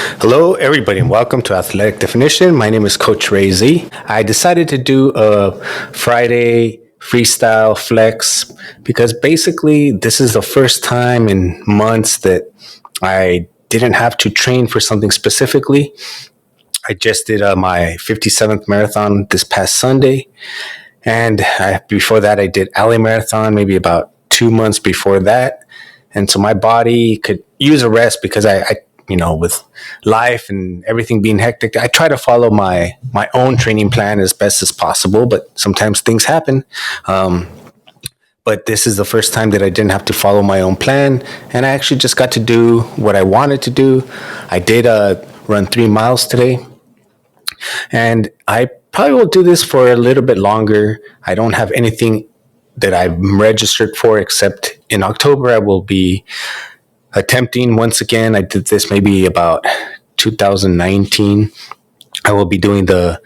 Hello, everybody, and welcome to Athletic Definition. My name is Coach Ray Z. I decided to do a Friday freestyle flex because basically this is the first time in months that I didn't have to train for something specifically. I just did my 57th marathon this past Sunday, and before that, I did LA Marathon maybe about 2 months before that. And so my body could use a rest because with life and everything being hectic, I try to follow my own training plan as best as possible. But sometimes things happen. But this is the first time that I didn't have to follow my own plan, and I actually just got to do what I wanted to do. I did run 3 miles today, and I probably will do this for a little bit longer. I don't have anything that I'm registered for, except in October I will be attempting once again. I did this maybe about 2019. I will be doing the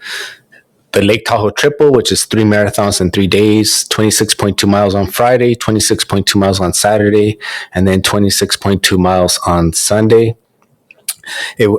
Lake Tahoe Triple, which is 3 marathons in 3 days, 26.2 miles on Friday, 26.2 miles on Saturday, and then 26.2 miles on Sunday.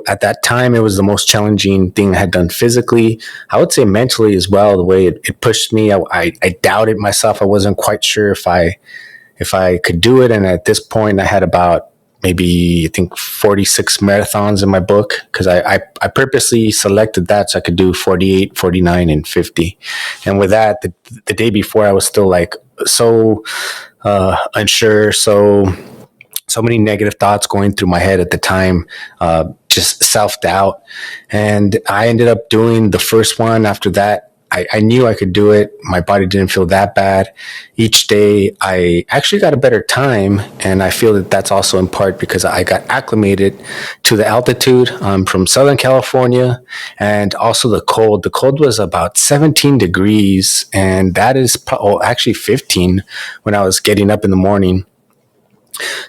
At that time, it was the most challenging thing I had done physically. I would say mentally as well. The way it pushed me, I doubted myself. I wasn't quite sure if I could do it. And at this point, I had about maybe I think 46 marathons in my book, because I purposely selected that so I could do 48, 49, and 50. And with that, the day before, I was still like so unsure, so many negative thoughts going through my head at the time, just self-doubt. And I ended up doing the first one. After that, I knew I could do it. My body didn't feel that bad. Each day, I actually got a better time. And I feel that that's also in part because I got acclimated to the altitude. I'm from Southern California, and also the cold. The cold was about 17 degrees, and that is actually 15 when I was getting up in the morning.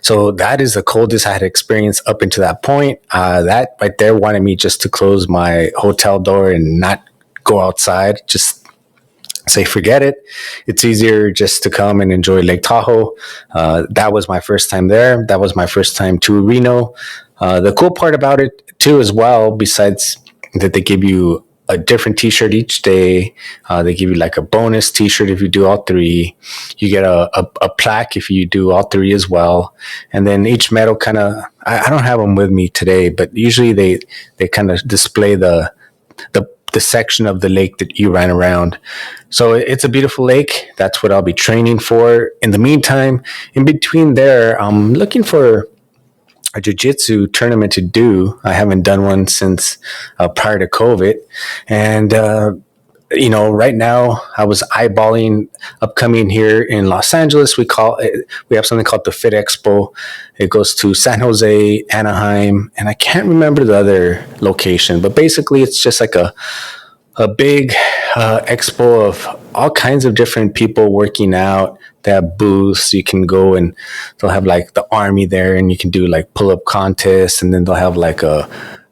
So that is the coldest I had experienced up until that point. That right there wanted me just to close my hotel door and not go outside. Just say, forget it. It's easier just to come and enjoy Lake Tahoe. That was my first time there. That was my first time to Reno. The cool part about it too, as well, besides that they give you a different t-shirt each day. They give you like a bonus t-shirt if you do all three. You get a plaque if you do all three as well. And then each medal kind of, I don't have them with me today, but usually they kind of display the section of the lake that you ran around. So it's a beautiful lake. That's what I'll be training for. In the meantime, in between there, I'm looking for a jiu-jitsu tournament to do. I haven't done one since prior to COVID. And, right now I was eyeballing upcoming here in Los Angeles. We have something called the Fit Expo. It goes to San Jose, Anaheim, and I can't remember the other location, but basically it's just like a big expo of all kinds of different people working out. They have booths. You can go and they'll have like the army there, and you can do like pull-up contests, and then they'll have like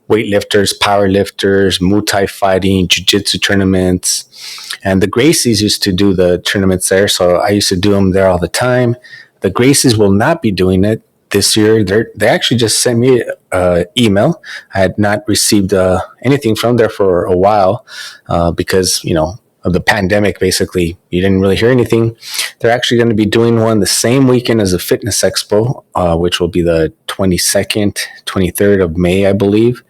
weightlifters, powerlifters, Muay Thai fighting, jiu-jitsu tournaments. And the Gracies used to do the tournaments there, so I used to do them there all the time. The Gracies will not be doing it this year. They actually just sent me an email. I had not received anything from there for a while because, of the pandemic. Basically, you didn't really hear anything. They're actually going to be doing one the same weekend as the Fitness Expo, which will be the 22nd, 23rd of May, I believe.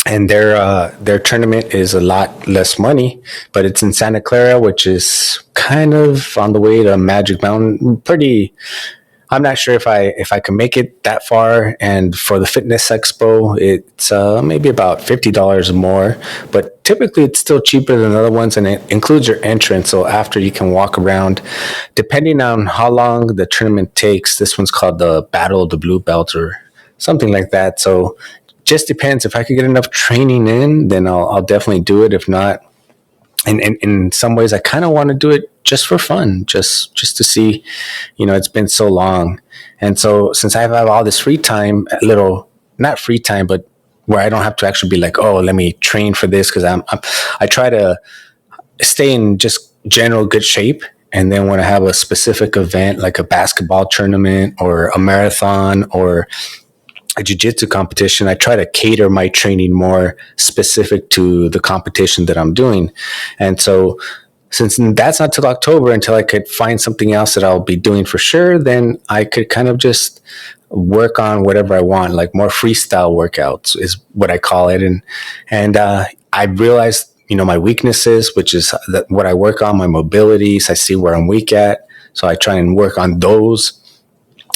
And their tournament is a lot less money, but it's in Santa Clara, which is kind of on the way to Magic Mountain. I'm not sure if I can make it that far. And for the Fitness Expo, it's maybe about $50 more, but typically it's still cheaper than other ones, and it includes your entrance. So after, you can walk around, depending on how long the tournament takes. This one's called the Battle of the Blue Belts or something like that. So just depends. If I could get enough training in, then I'll definitely do it. If not, and in some ways, I kind of want to do it just for fun, just to see, it's been so long. And so since I have all this free time, not free time, but where I don't have to actually be like, oh, let me train for this, because I try to stay in just general good shape. And then when I have a specific event like a basketball tournament or a marathon or a jiu-jitsu competition, I try to cater my training more specific to the competition that I'm doing. And so since that's not till October, until I could find something else that I'll be doing for sure, then I could kind of just work on whatever I want, like more freestyle workouts is what I call it. And I realized, my weaknesses, which is what I work on, my mobilities. I see where I'm weak at, so I try and work on those.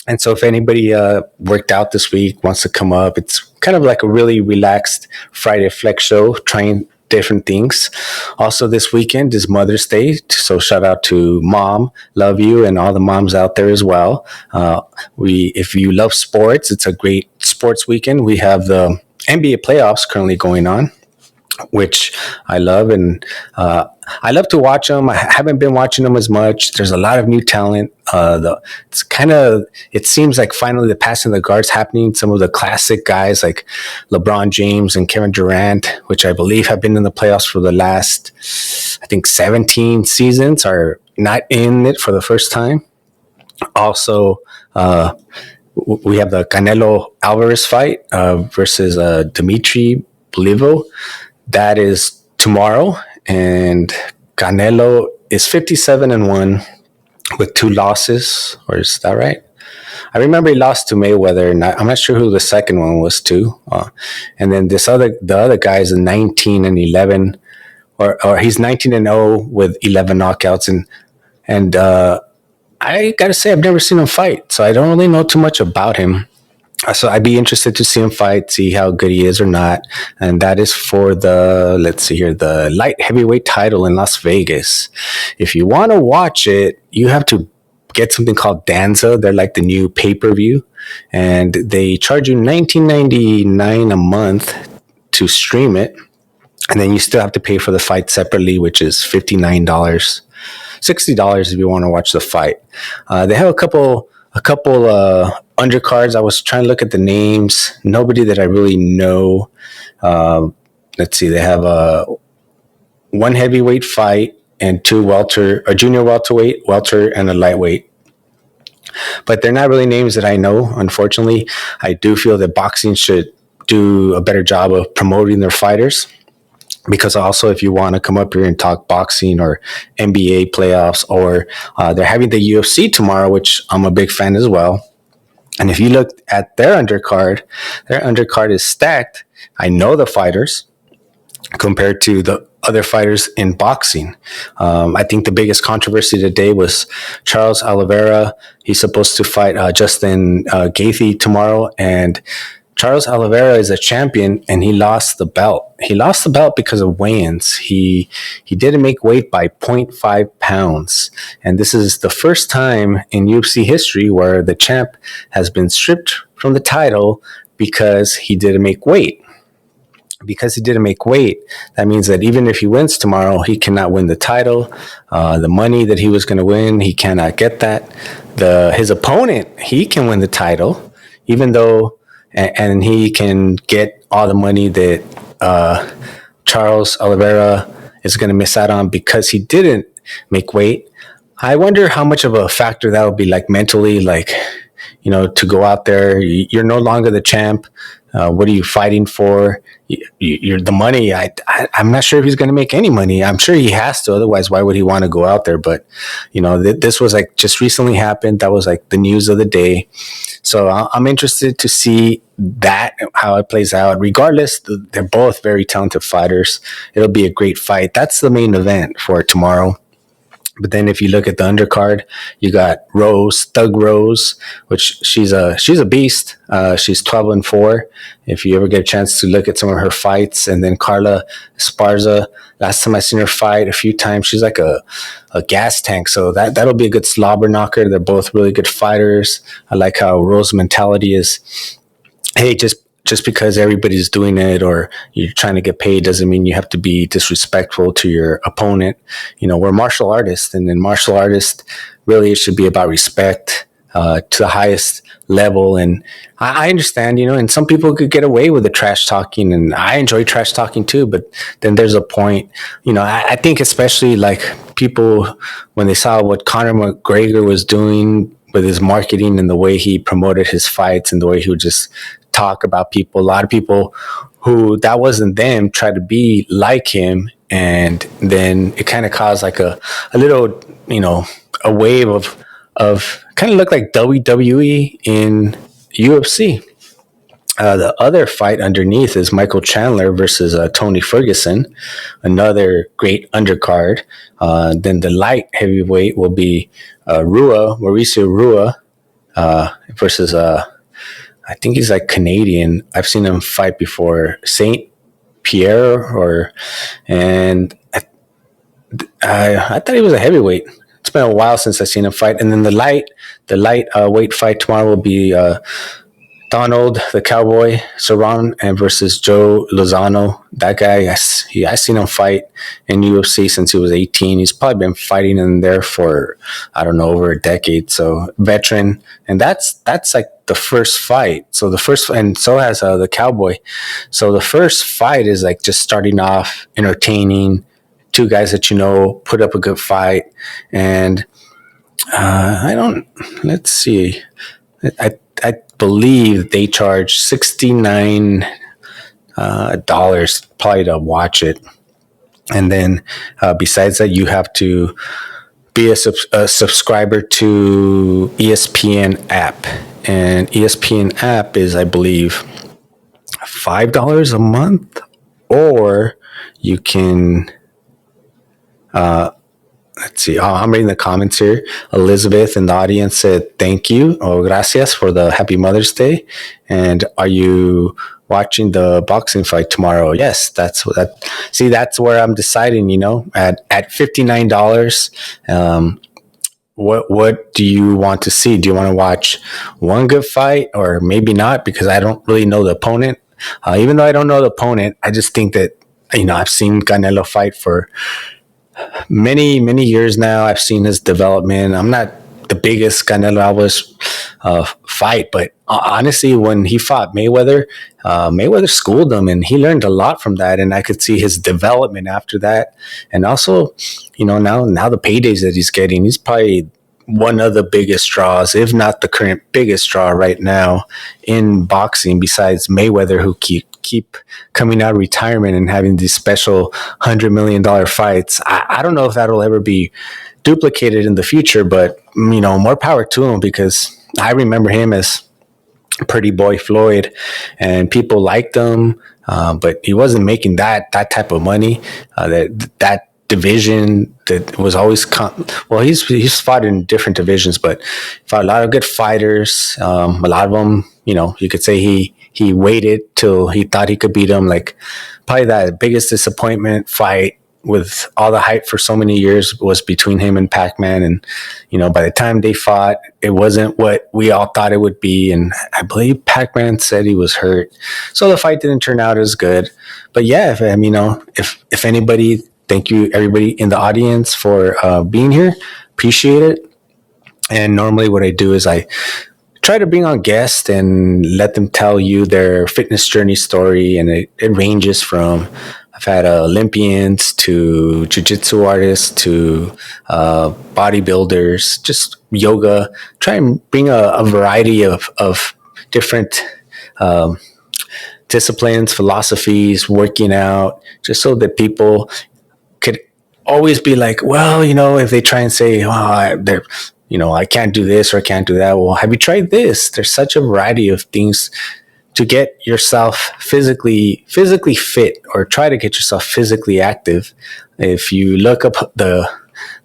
And so if anybody worked out this week, wants to come up, it's kind of like a really relaxed Friday flex show, trying different things. Also this weekend is Mother's Day, so shout out to Mom, love you, and all the moms out there as well. If you love sports, it's a great sports weekend. We have the NBA playoffs currently going on, which I love, and I love to watch them. I haven't been watching them as much. There's a lot of new talent. It seems like finally the passing of the guard's happening. Some of the classic guys like LeBron James and Kevin Durant, which I believe have been in the playoffs for the last, I think, 17 seasons, are not in it for the first time. Also, we have the Canelo Alvarez fight versus Dimitri Bolivo. That is tomorrow, and Canelo is 57-1 with 2 losses, or is that right? I remember he lost to Mayweather, and I'm not sure who the second one was to. And then the other guy is 19-11, or he's 19-0 with 11 knockouts, and I gotta say I've never seen him fight, so I don't really know too much about him. So I'd be interested to see him fight, see how good he is or not. And that is for the light heavyweight title in Las Vegas. If you want to watch it, you have to get something called Danza. They're like the new pay-per-view, and they charge you $19.99 a month to stream it. And then you still have to pay for the fight separately, which is $59, $60 if you want to watch the fight. They have a couple undercards. I was trying to look at the names. Nobody that I really know. Let's see. They have one heavyweight fight and 2 a junior welterweight, welter, and a lightweight. But they're not really names that I know, unfortunately. I do feel that boxing should do a better job of promoting their fighters. Because also, if you want to come up here and talk boxing or NBA playoffs, or they're having the UFC tomorrow, which I'm a big fan as well. And if you look at their undercard is stacked. I know the fighters compared to the other fighters in boxing. I think the biggest controversy today was Charles Oliveira. He's supposed to fight Justin Gaethje tomorrow, and Charles Oliveira is a champion, and he lost the belt. He lost the belt because of weigh-ins. He didn't make weight by 0.5 pounds. And this is the first time in UFC history where the champ has been stripped from the title because he didn't make weight. Because he didn't make weight, that means that even if he wins tomorrow, he cannot win the title. The money that he was going to win, he cannot get that. His opponent, he can win the title, even though... And he can get all the money that Charles Oliveira is going to miss out on because he didn't make weight. I wonder how much of a factor that would be, like mentally, like, to go out there. You're no longer the champ. What are you fighting for? You're the money. I'm not sure if he's going to make any money. I'm sure he has to. Otherwise, why would he want to go out there? But, this was like just recently happened. That was like the news of the day. So I'm interested to see how it plays out. Regardless, they're both very talented fighters. It'll be a great fight. That's the main event for tomorrow. But then if you look at the undercard, you got Thug Rose, which she's a beast. She's 12-4. If you ever get a chance to look at some of her fights, and then Carla Esparza. Last time I seen her fight a few times, she's like a gas tank. So that'll be a good slobber knocker. They're both really good fighters. I like how Rose's mentality is, hey, just because everybody's doing it or you're trying to get paid doesn't mean you have to be disrespectful to your opponent. We're martial artists, and in martial artists, really it should be about respect to the highest level. And I understand, and some people could get away with the trash talking, and I enjoy trash talking too, but then there's a point, I think especially like people, when they saw what Conor McGregor was doing with his marketing and the way he promoted his fights and the way he would just talk about people. A lot of people who that wasn't them try to be like him, and then it kind of caused like a little, a wave of kind of looked like WWE in UFC. The other fight underneath is Michael Chandler versus Tony Ferguson, another great undercard. Then the light heavyweight will be Mauricio Rua, versus I think he's like Canadian. I've seen him fight before, Saint Pierre, and I thought he was a heavyweight. It's been a while since I've seen him fight. And then the light weight fight tomorrow will be Donald the Cowboy Cerrone and versus Joe Lozano. That guy, I seen him fight in UFC since he was 18. He's probably been fighting in there for, I don't know, over a decade. So veteran, and that's like the first fight. So the first, and so has the Cowboy. So the first fight is like just starting off entertaining. Two guys that put up a good fight, and let's see. I believe they charge $69 probably to watch it. And then besides that, you have to be a subscriber to ESPN app. And ESPN app is, I believe, $5 a month, or you can... let's see. I'm reading the comments here. Elizabeth in the audience said, thank you. Oh, gracias for the happy Mother's Day. And are you watching the boxing fight tomorrow? Yes, that's where I'm deciding, at $59. What do you want to see? Do you want to watch one good fight, or maybe not? Because I don't really know the opponent. Even though I don't know the opponent, I just think that, I've seen Canelo fight for many years now. I've seen his development. I'm not the biggest Canelo Alvarez fight, but honestly, when he fought Mayweather, Mayweather schooled him, and he learned a lot from that. And I could see his development after that. And also, now the paydays that he's getting, he's probably one of the biggest draws, if not the current biggest draw right now in boxing, besides Mayweather, who keep coming out of retirement and having these special $100 million fights. I don't know if that'll ever be duplicated in the future, but more power to him, because I remember him as Pretty Boy Floyd, and people liked him, but he wasn't making that type of money. That division that was always he's fought in different divisions, but fought a lot of good fighters. A lot of them, you could say he waited till he thought he could beat him. Like, probably that biggest disappointment fight with all the hype for so many years was between him and Pac-Man. And, by the time they fought, it wasn't what we all thought it would be. And I believe Pac-Man said he was hurt. So the fight didn't turn out as good. But yeah, if anybody, thank you everybody in the audience for being here. Appreciate it. And normally what I do is I try to bring on guests and let them tell you their fitness journey story. And it ranges from, I've had Olympians to jiu-jitsu artists to bodybuilders, just yoga. Try and bring a variety of different disciplines, philosophies, working out, just so that people could always be like, well, if they try and say, they're, I can't do this or I can't do that. Well, have you tried this? There's such a variety of things to get yourself physically fit, or try to get yourself physically active. If you look up the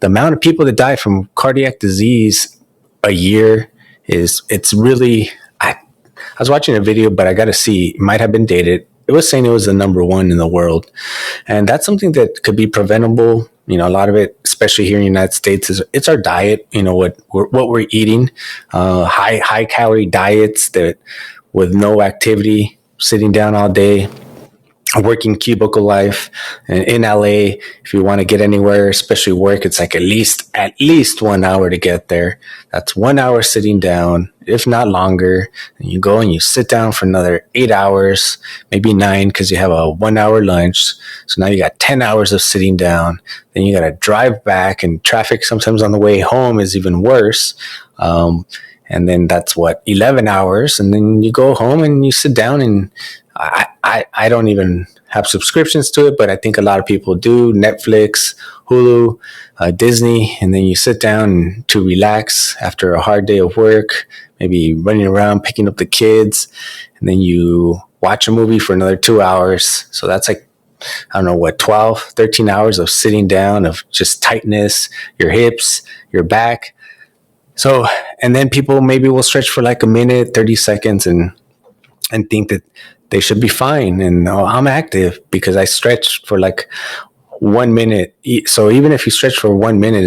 amount of people that die from cardiac disease a year, it's really, I was watching a video, but I got to see, it might have been dated. It was saying it was the number one in the world. And that's something that could be preventable. A lot of it, especially here in the United States, it's our diet, what we're eating, high calorie diets that with no activity, sitting down all day, a working cubicle life. And in LA, if you want to get anywhere, especially work, it's like at least 1 hour to get there. That's 1 hour sitting down, if not longer. And you go and you sit down for another 8 hours, maybe 9, because you have a 1 hour lunch. So now you got 10 hours of sitting down. Then you got to drive back, and traffic sometimes on the way home is even worse. and then that's what, 11 hours, and then you go home and you sit down, and I don't even have subscriptions to it, but I think a lot of people do. Netflix, Hulu, Disney, and then you sit down to relax after a hard day of work, maybe running around picking up the kids, and then you watch a movie for another 2 hours. So that's like, I don't know what, 12, 13 hours of sitting down, of just tightness, your hips, your back. So, and then people maybe will stretch for like a minute, 30 seconds, and think that they should be fine. And I'm active because I stretched for like 1 minute. So even if you stretch for 1 minute,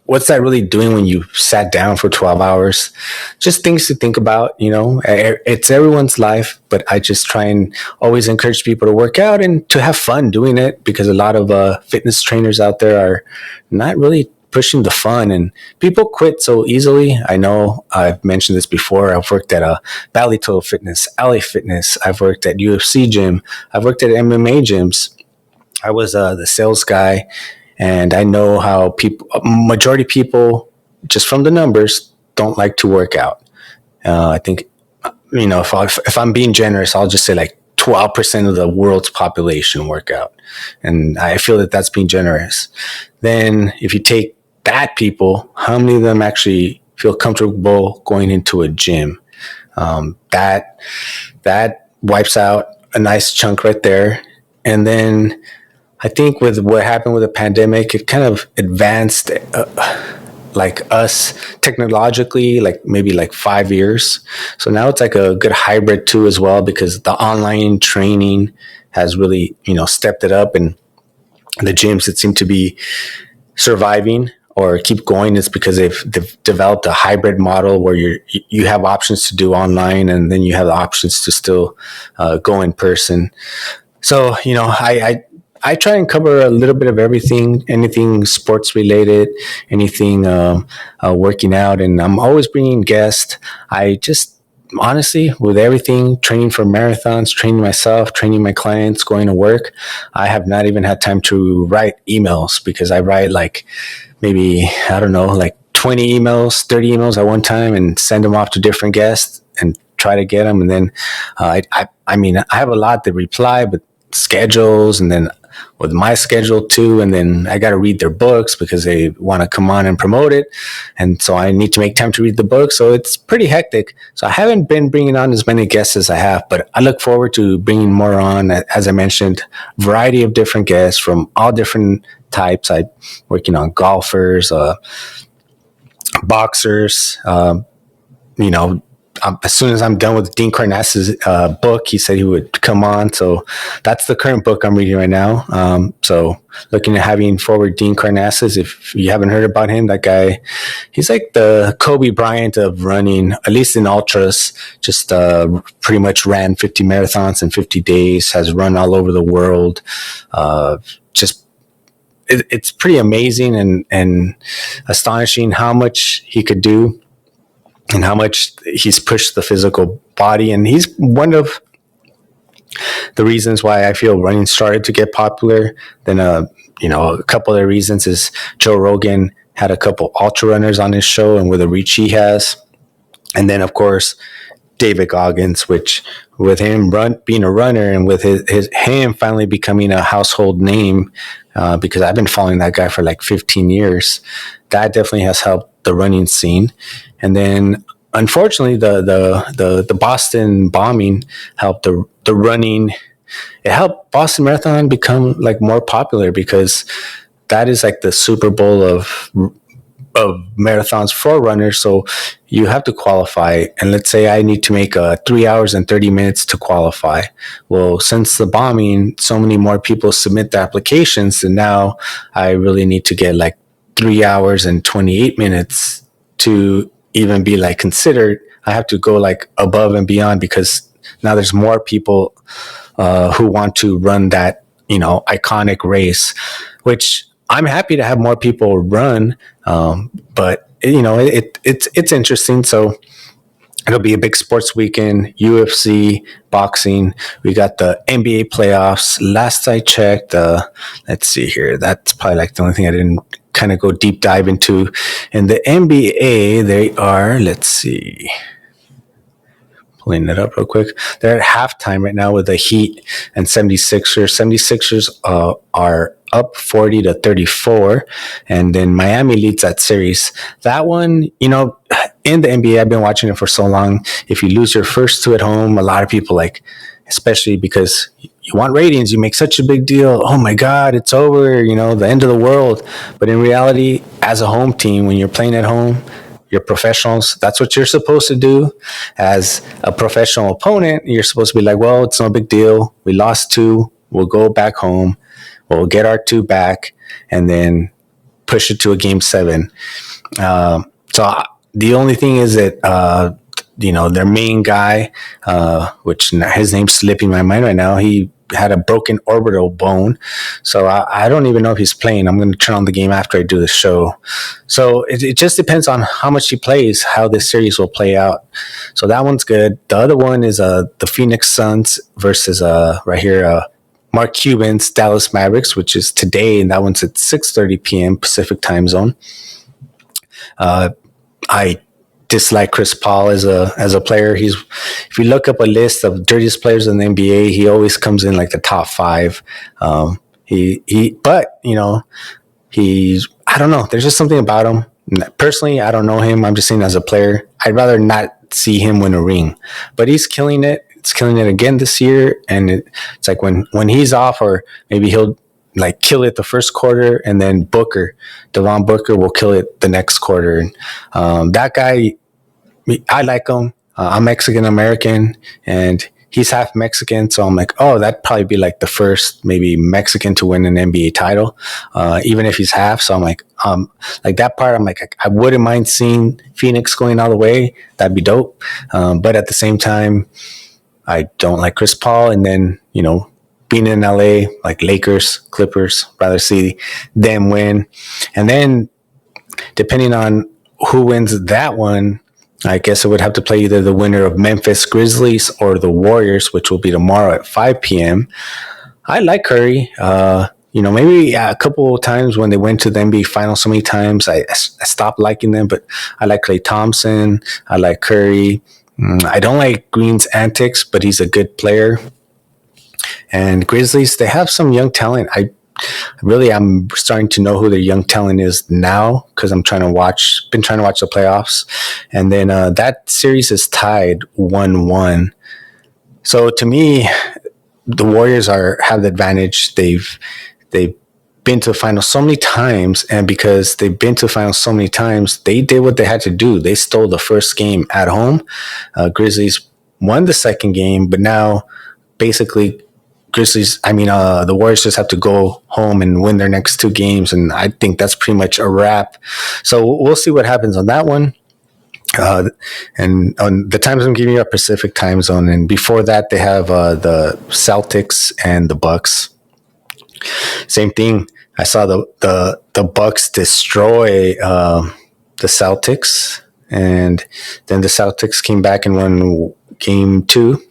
what's that really doing when you sat down for 12 hours? Just things to think about, it's everyone's life, but I just try and always encourage people to work out and to have fun doing it, because a lot of fitness trainers out there are not really pushing the fun, and people quit so easily. I know I've mentioned this before. I've worked at a Valley Total Fitness, LA Fitness. I've worked at UFC gym. I've worked at MMA gyms. I was the sales guy, and I know how majority people, just from the numbers, don't like to work out. I think, if I'm being generous, I'll just say like 12% of the world's population work out. And I feel that that's being generous. Then if you take that people, how many of them actually feel comfortable going into a gym? That wipes out a nice chunk right there. And then I think with what happened with the pandemic, it kind of advanced like us technologically, like maybe like 5 years. So now it's like a good hybrid too as well, because the online training has really, stepped it up, and the gyms that seem to be surviving or keep going is because they've developed a hybrid model where you have options to do online, and then you have the options to still go in person. So, I try and cover a little bit of everything, anything sports related, anything working out, and I'm always bringing guests. I just, honestly, with everything, training for marathons, training myself, training my clients, going to work, I have not even had time to write emails, because I write like maybe, I don't know, like 20 emails, 30 emails at one time, and send them off to different guests and try to get them. And then I have a lot to reply, but schedules, and then with my schedule too, and then I got to read their books because they want to come on and promote it, and so I need to make time to read the book. So it's pretty hectic. So I haven't been bringing on as many guests as I have, but I look forward to bringing more on. As I mentioned, variety of different guests from all different types. I'm working on golfers, boxers, as soon as I'm done with Dean Karnazes' book, he said he would come on. So that's the current book I'm reading right now. So looking at having forward Dean Karnazes. If you haven't heard about him, that guy, he's like the Kobe Bryant of running, at least in ultras. Just pretty much ran 50 marathons in 50 days, has run all over the world. It's pretty amazing and astonishing how much he could do, and how much he's pushed the physical body. And he's one of the reasons why I feel running started to get popular. Then, a couple of the reasons is Joe Rogan had a couple ultra runners on his show, and with the reach he has. And then, of course, David Goggins, which with him being a runner, and with him finally becoming a household name, because I've been following that guy for like 15 years. That definitely has helped the running scene. And then, unfortunately, the Boston bombing helped the running. It helped Boston Marathon become like more popular, because that is like the Super Bowl of marathons for runners. So you have to qualify, and let's say I need to make 3 hours and 30 minutes to qualify. Well, since the bombing, so many more people submit the applications, and now I really need to get like 3 hours and 28 minutes to even be like considered. I have to go like above and beyond, because now there's more people who want to run that, iconic race, which I'm happy to have more people run. But it's interesting. So it'll be a big sports weekend, UFC, boxing. We got the NBA playoffs. Last I checked, let's see here. That's probably like the only thing I didn't kind of go deep dive into. In the NBA, they are, let's see, pulling it up real quick. They're at halftime right now with the Heat and 76ers. 76ers are up 40-34, and then Miami leads that series. That one, you know, in the NBA, I've been watching it for so long. If you lose your first two at home, a lot of people like, especially because you want ratings, you make such a big deal. Oh my God, it's over, you know, the end of the world. But in reality, as a home team, when you're playing at home, you're professionals. That's what you're supposed to do. As a professional opponent, you're supposed to be like, well, it's no big deal. We lost two. We'll go back home. We'll get our two back and then push it to a game 7. So the only thing is that, you know, their main guy, which his name's slipping my mind right now, he had a broken orbital bone. So I don't even know if he's playing. I'm going to turn on the game after I do the show. So it just depends on how much he plays, how this series will play out. So that one's good. The other one is the Phoenix Suns versus right here, Mark Cuban's Dallas Mavericks, which is today, and that one's at 6:30 p.m. Pacific time zone. I dislike Chris Paul as a player. If you look up a list of dirtiest players in the NBA, he always comes in like the top 5. But you know, I don't know. There's just something about him. Personally, I don't know him. I'm just saying as a player, I'd rather not see him win a ring, but he's killing it. It's killing it again this year. And it's like when he's off, or maybe he'll like kill it the first quarter, and then Devon Booker will kill it the next quarter. And that guy, I like him. I'm Mexican American, and he's half Mexican, so I'm like, oh, that'd probably be like the first maybe Mexican to win an NBA title, even if he's half. So I'm like that part, I'm like, I wouldn't mind seeing Phoenix going all the way. That'd be dope. But at the same time, I don't like Chris Paul, and then, you know, being in LA, like Lakers, Clippers, rather see them win. And then depending on who wins that one, I guess it would have to play either the winner of Memphis Grizzlies or the Warriors, which will be tomorrow at 5 p.m. I like Curry. You know, maybe a couple of times when they went to the NBA Finals so many times, I stopped liking them. But I like Klay Thompson. I like Curry. I don't like Green's antics, but he's a good player. And Grizzlies, they have some young talent. I'm starting to know who their young talent is now, because been trying to watch the playoffs. And then that series is tied 1-1. So to me, the Warriors have the advantage. They've been to the finals so many times, and because they've been to the finals so many times, they did what they had to do. They stole the first game at home. Grizzlies won the second game, but now basically the Warriors just have to go home and win their next 2 games, and I think that's pretty much a wrap. So we'll see what happens on that one. And on the times I'm giving you a Pacific time zone, and before that they have the Celtics and the Bucks. Same thing. I saw the Bucks destroy the Celtics, and then the Celtics came back and won game 2,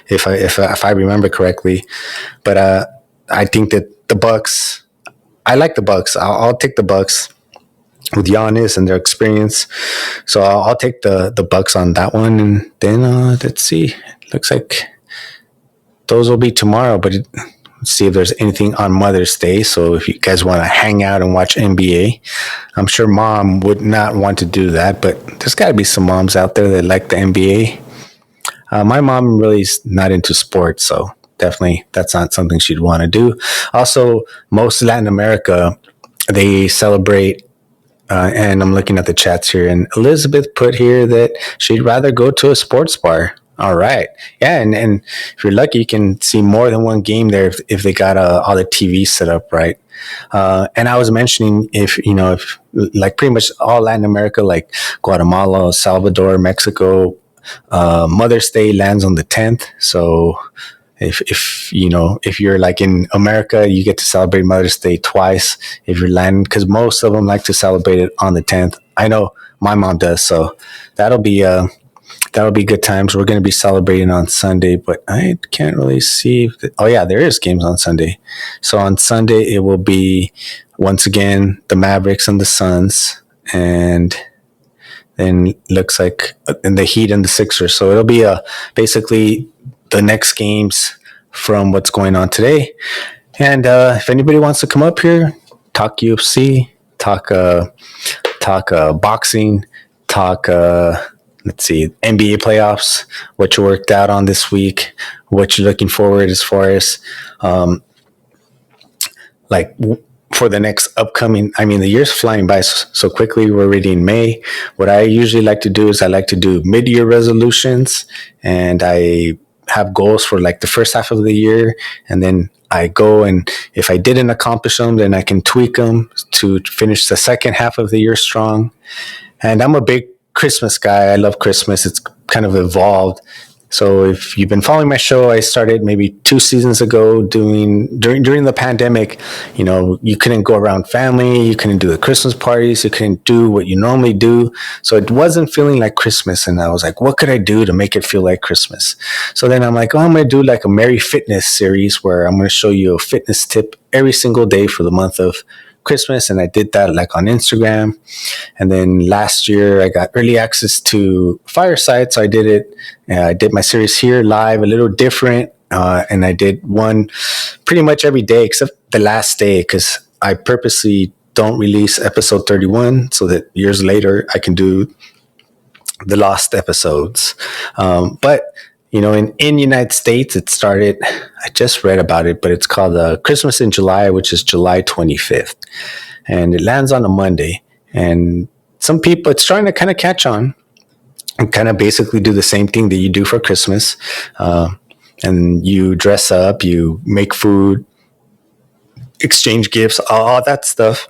if I remember correctly. But I think that the Bucks, I like the Bucks. I'll take the Bucks with Giannis and their experience. So I'll take the Bucks on that one. And then let's see. Looks like those will be tomorrow, but let's see if there's anything on Mother's Day. So if you guys want to hang out and watch NBA, I'm sure mom would not want to do that, but there's got to be some moms out there that like the NBA. My mom really is not into sports, so definitely that's not something she'd want to do. Also, most Latin America, they celebrate, and I'm looking at the chats here, and Elizabeth put here that she'd rather go to a sports bar. All right. Yeah, and if you're lucky, you can see more than one game there if they got all the TV set up right. And I was mentioning if like pretty much all Latin America, like Guatemala, El Salvador, Mexico, Mother's Day lands on the 10th. So if you're like in America, you get to celebrate Mother's Day twice if you're Latin, because most of them like to celebrate it on the 10th. I know my mom does, so that'll be that'll be good times. We're going to be celebrating on Sunday, but I can't really see. Oh yeah, there is games on Sunday. So on Sunday it will be once again the Mavericks and the Suns, and then looks like in the Heat and the Sixers. So it'll be basically the next games from what's going on today. And if anybody wants to come up here, talk UFC, talk boxing, talk let's see, NBA playoffs, what you worked out on this week, what you're looking forward as far as for the next upcoming. I mean, the year's flying by so quickly. We're already in May. What I usually like to do is I like to do mid-year resolutions, and I have goals for like the first half of the year, and then I go, and if I didn't accomplish them, then I can tweak them to finish the second half of the year strong. And I'm a big Christmas guy. I love Christmas. It's kind of evolved. So if you've been following my show, I started maybe 2 seasons ago during the pandemic. You know, you couldn't go around family, you couldn't do the Christmas parties, you couldn't do what you normally do. So it wasn't feeling like Christmas. And I was like, what could I do to make it feel like Christmas? So then I'm like, I'm going to do like a Merry Fitness series where I'm going to show you a fitness tip every single day for the month of Christmas. And I did that like on Instagram. And then last year I got early access to Fireside. So I did it. I did my series here live, a little different. And I did one pretty much every day except the last day, because I purposely don't release episode 31 so that years later I can do the lost episodes. But you know, in United States, it started, I just read about it, but it's called Christmas in July, which is July 25th. And it lands on a Monday. And some people, it's trying to kind of catch on and kind of basically do the same thing that you do for Christmas. And you dress up, you make food, exchange gifts, all that stuff.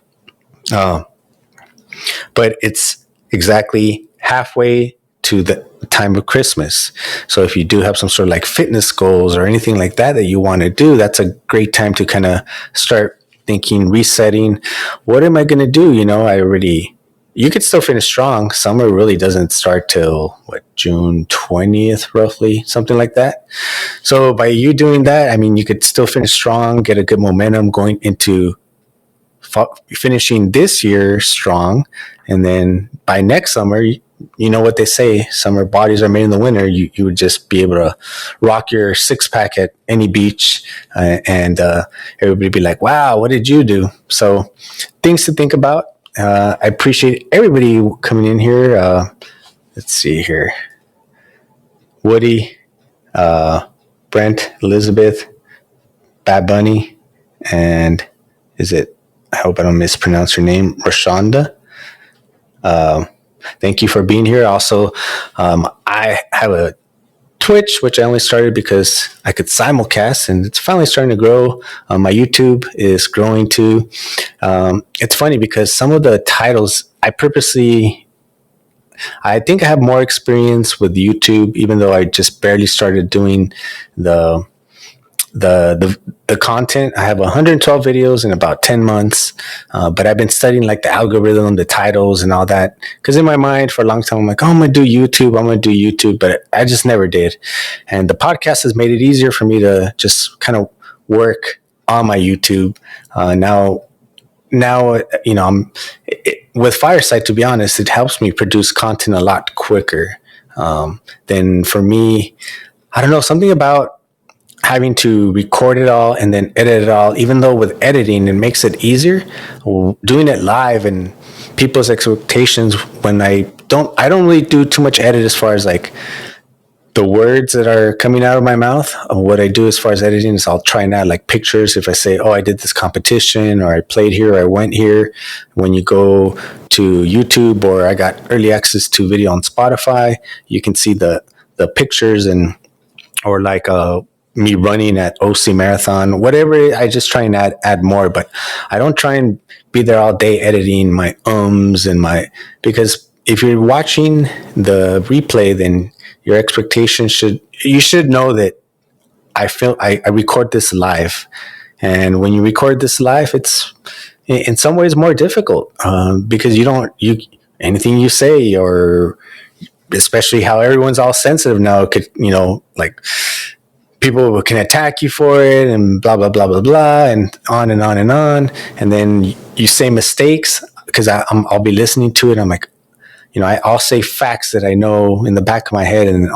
But it's exactly halfway to the time of Christmas. So if you do have some sort of like fitness goals or anything like that you want to do, that's a great time to kind of start thinking, resetting. What am I going to do? You know, you could still finish strong. Summer really doesn't start till June 20th, roughly, something like that. So by you doing that, I mean, you could still finish strong, get a good momentum going into finishing this year strong. And then by next summer, you know what they say, summer bodies are made in the winter. You would just be able to rock your 6-pack at any beach, and everybody be like, wow, what did you do? So things to think about. I appreciate everybody coming in here. Let's see here. Woody, Brent, Elizabeth, Bad Bunny, and I hope I don't mispronounce your name, Rashonda. Thank you for being here. Also, I have a Twitch, which I only started because I could simulcast, and it's finally starting to grow. My YouTube is growing too. It's funny because some of the titles I think I have more experience with YouTube, even though I just barely started doing the content. I have 112 videos in about 10 months, but I've been studying like the algorithm, the titles and all that, because in my mind for a long time I'm like, I'm going to do YouTube, but I just never did. And the podcast has made it easier for me to just kind of work on my YouTube. Now, you know, with Fireside, to be honest, it helps me produce content a lot quicker. Than for me, I don't know, something about having to record it all and then edit it all, even though with editing, it makes it easier. Doing it live and people's expectations, when I don't really do too much edit as far as like the words that are coming out of my mouth. What I do as far as editing is I'll try and add like pictures. If I say, I did this competition, or I played here, or I went here. When you go to YouTube, or I got early access to video on Spotify, you can see the pictures, or like me running at OC Marathon, whatever. I just try and add more, but I don't try and be there all day editing my ums and because if you're watching the replay, then your expectations you should know that I record this live. And when you record this live, it's in some ways more difficult, because anything you say or especially how everyone's all sensitive now. It could, like people can attack you for it and blah, blah, blah, blah, blah, and on and on and on. And then you say mistakes because I'll be listening to it. I'm like, I'll say facts that I know in the back of my head, and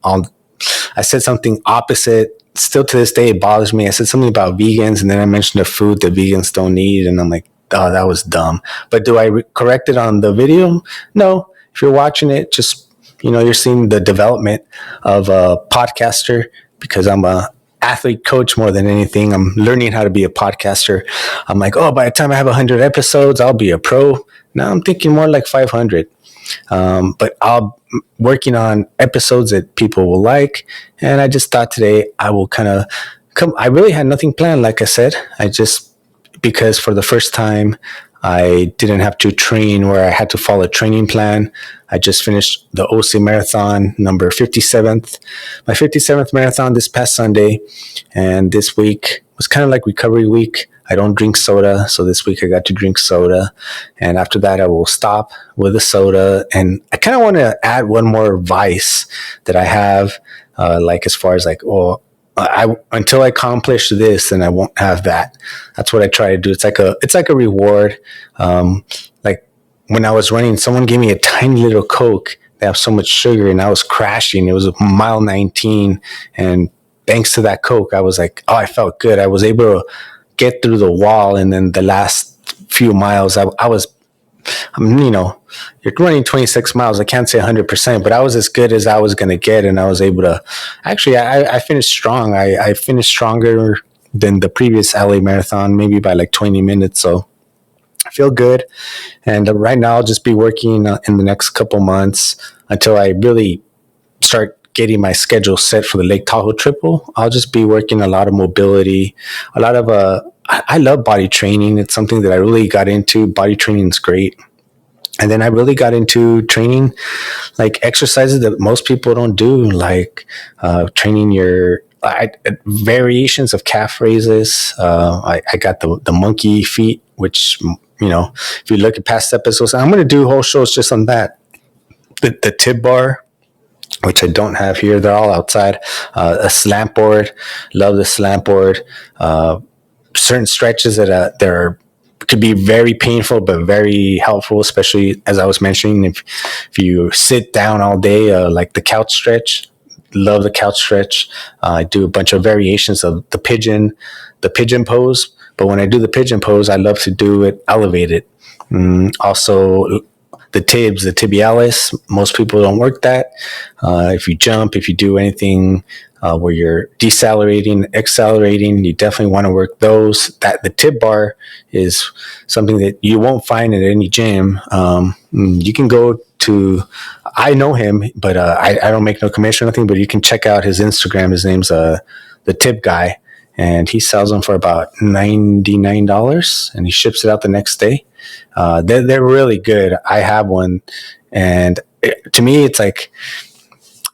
I said something opposite. Still to this day, it bothers me. I said something about vegans, and then I mentioned a food that vegans don't eat, and I'm like, oh, that was dumb. But do I correct it on the video? No. If you're watching it, just, you're seeing the development of a podcaster, because I'm a athlete coach more than anything. I'm learning how to be a podcaster. I'm like, oh, by the time I have 100 episodes, I'll be a pro. Now I'm thinking more like 500. But I'll working on episodes that people will like. And I just thought today I will kind of come. I really had nothing planned. Like I said, because for the first time, I didn't have to train where I had to follow a training plan. I just finished the OC Marathon, number 57th, my 57th marathon this past Sunday. And this week was kind of like recovery week. I don't drink soda, so this week I got to drink soda. And after that, I will stop with the soda. And I kind of want to add one more vice that I have, like as far as like, until I accomplish this, then I won't have that. That's what I try to do. It's like a reward. Like when I was running, someone gave me a tiny little Coke. They have so much sugar, and I was crashing. It was a mile 19, and thanks to that Coke, I was like, oh, I felt good. I was able to get through the wall, and then the last few miles, you're running 26 miles. I can't say 100%, but I was as good as I was going to get, and I was able to. Actually, I finished strong. I finished stronger than the previous LA marathon, maybe by like 20 minutes. So I feel good, and right now I'll just be working in the next couple months until I really start getting my schedule set for the Lake Tahoe triple. I'll just be working a lot of mobility, a lot of I love body training. It's something that I really got into. Body training is great. And then I really got into training like exercises that most people don't do, like training your variations of calf raises. I got the monkey feet, which, if you look at past episodes, I'm going to do whole shows just on that. The tib bar, which I don't have here. They're all outside. A slant board. Love the slant board. Certain stretches that could be very painful, but very helpful, especially as I was mentioning, if you sit down all day, like the couch stretch. Love the couch stretch. I do a bunch of variations of the pigeon pose. But when I do the pigeon pose, I love to do it elevated. Also, the tibialis, most people don't work that. If you jump, if you do anything where you're decelerating, accelerating, you definitely want to work those. The tib bar is something that you won't find at any gym. You can go to, I know him, but I don't make no commission or nothing, but you can check out his Instagram. His name's the Tib Guy, and he sells them for about $99, and he ships it out the next day. They're really good. I have one, and to me, it's like,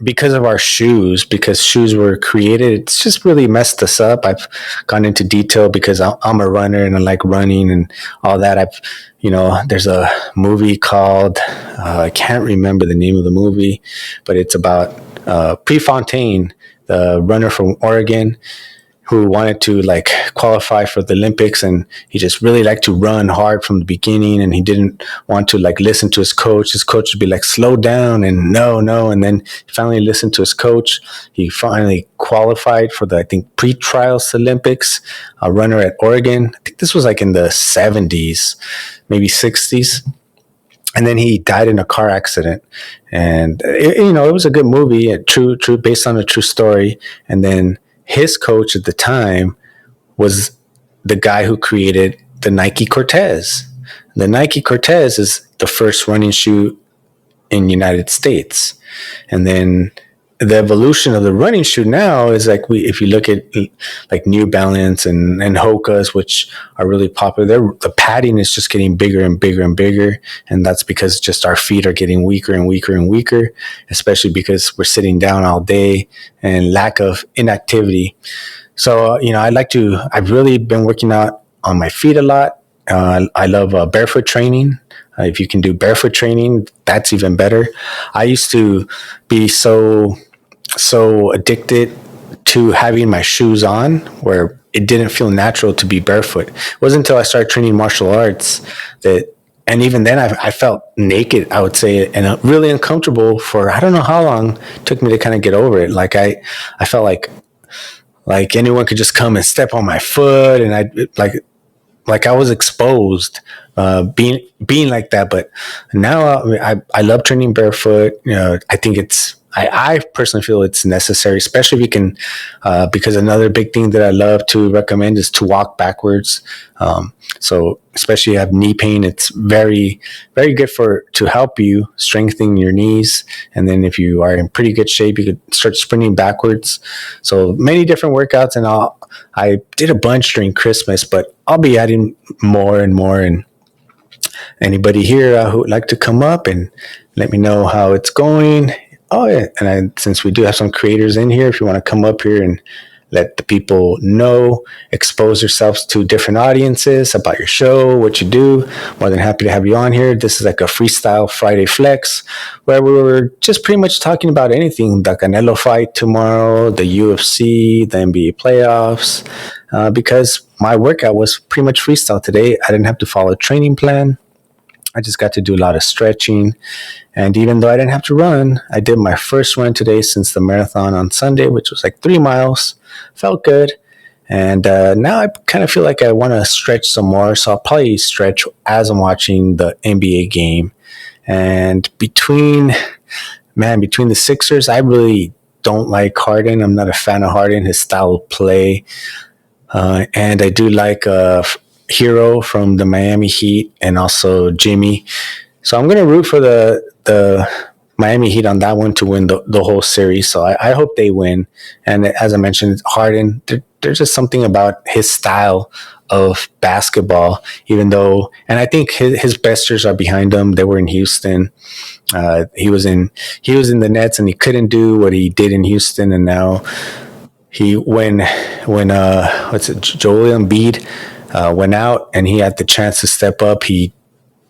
because of our shoes, because shoes were created, it's just really messed us up. I've gone into detail because I'm a runner and I like running and all that. There's a movie called, I can't remember the name of the movie, but it's about Prefontaine, the runner from Oregon, who wanted to like qualify for the Olympics, and he just really liked to run hard from the beginning, and he didn't want to like listen to his coach. His coach would be like, slow down, and no. And then he finally listened to his coach. He finally qualified for the, I think, pre-trials Olympics, a runner at Oregon. I think this was like in the 70s, maybe 60s. And then he died in a car accident, and it was a good movie, true, based on a true story. And then his coach at the time was the guy who created the Nike Cortez. The Nike Cortez is the first running shoe in the United States. And then the evolution of the running shoe now is like, if you look at like New Balance and Hoka's, which are really popular, the padding is just getting bigger and bigger and bigger. And that's because just our feet are getting weaker and weaker and weaker, especially because we're sitting down all day and lack of inactivity. So, I've really been working out on my feet a lot. I love barefoot training. If you can do barefoot training, that's even better. I used to be so addicted to having my shoes on where it didn't feel natural to be barefoot. It wasn't until I started training martial arts that, and even then I felt naked, I would say, and really uncomfortable for, I don't know how long it took me to kind of get over it. Like I felt like anyone could just come and step on my foot, and I was exposed, being like that. But now I love training barefoot. I think I personally feel it's necessary, especially if you can, because another big thing that I love to recommend is to walk backwards. So especially if you have knee pain, it's very, very good to help you strengthen your knees. And then if you are in pretty good shape, you could start sprinting backwards. So many different workouts, and I did a bunch during Christmas, but I'll be adding more and more. And anybody here who would like to come up and let me know how it's going. Oh, yeah. And since we do have some creators in here, if you want to come up here and let the people know, expose yourselves to different audiences about your show, what you do, more than happy to have you on here. This is like a Freestyle Friday Flex, where we were just pretty much talking about anything, the Canelo fight tomorrow, the UFC, the NBA playoffs, because my workout was pretty much freestyle today. I didn't have to follow a training plan. I just got to do a lot of stretching. And even though I didn't have to run, I did my first run today since the marathon on Sunday, which was like 3 miles. Felt good. And now I kind of feel like I want to stretch some more. So I'll probably stretch as I'm watching the NBA game. And between the Sixers, I really don't like Harden. I'm not a fan of Harden, his style of play. And I do like Hero from the Miami Heat, and also Jimmy. So I'm going to root for the Miami Heat on that one to win the whole series. So I hope they win. And as I mentioned, Harden, there's just something about his style of basketball, even though, and I think his best years are behind him. They were in Houston. He was in the Nets, and he couldn't do what he did in Houston. And now when Joel Embiid went out and he had the chance to step up, he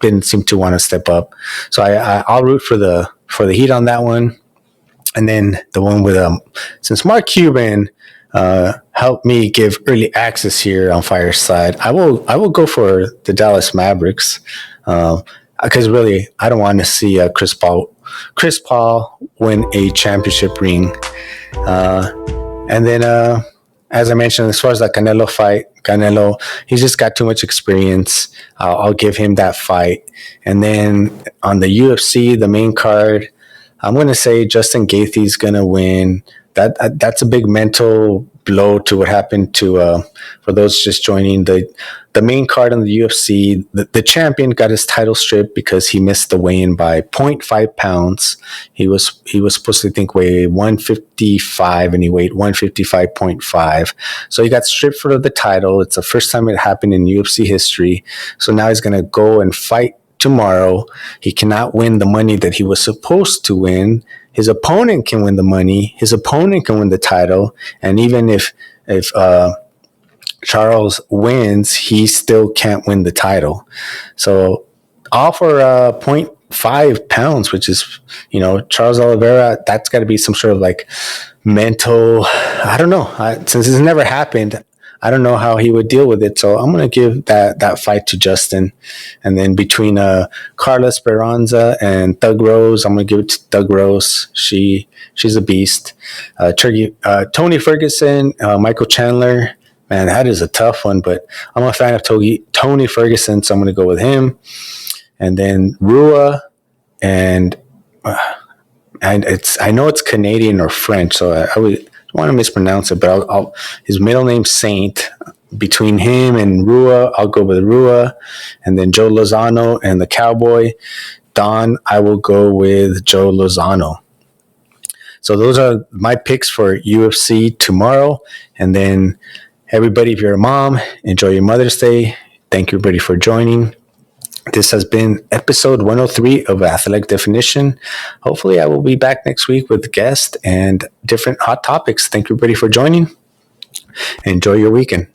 didn't seem to want to step up. So I'll root for the Heat on that one. And then the one with since Mark Cuban helped me give early access here on Fireside, I will go for the Dallas Mavericks, because really I don't want to see Chris Paul win a championship ring. And then as I mentioned, as far as the Canelo fight, he's just got too much experience. I'll give him that fight. And then on the UFC, the main card, I'm going to say Justin Gaethje's going to win. That's a big mental blow to what happened to, for those just joining, the main card on the UFC. The champion got his title stripped because he missed the weigh-in by 0.5 pounds. He was supposed to weigh 155, and he weighed 155.5. So he got stripped for the title. It's the first time it happened in UFC history. So now he's going to go and fight tomorrow. He cannot win the money that he was supposed to win. His opponent can win the money. His opponent can win the title. And even if Charles wins, he still can't win the title. So all for 0.5 pounds, which is, Charles Oliveira, that's got to be some sort of like mental, I don't know. Since it's never happened, I don't know how he would deal with it. So I'm going to give that fight to Justin. And then between Carla Esperanza and Thug Rose, I'm going to give it to Thug Rose. She's a beast. Tony Ferguson, Michael Chandler. Man, that is a tough one, but I'm a fan of Tony Ferguson, so I'm going to go with him. And then Rua, and I know it's Canadian or French, so I would want to mispronounce it, but his middle name's Saint. Between him and Rua, I'll go with Rua. And then Joe Lozano and the Cowboy, Don, I will go with Joe Lozano. So those are my picks for UFC tomorrow. And then everybody, if you're a mom, enjoy your Mother's Day. Thank you, everybody, for joining. This has been episode 103 of Athletic Definition. Hopefully, I will be back next week with guests and different hot topics. Thank you, everybody, for joining. Enjoy your weekend.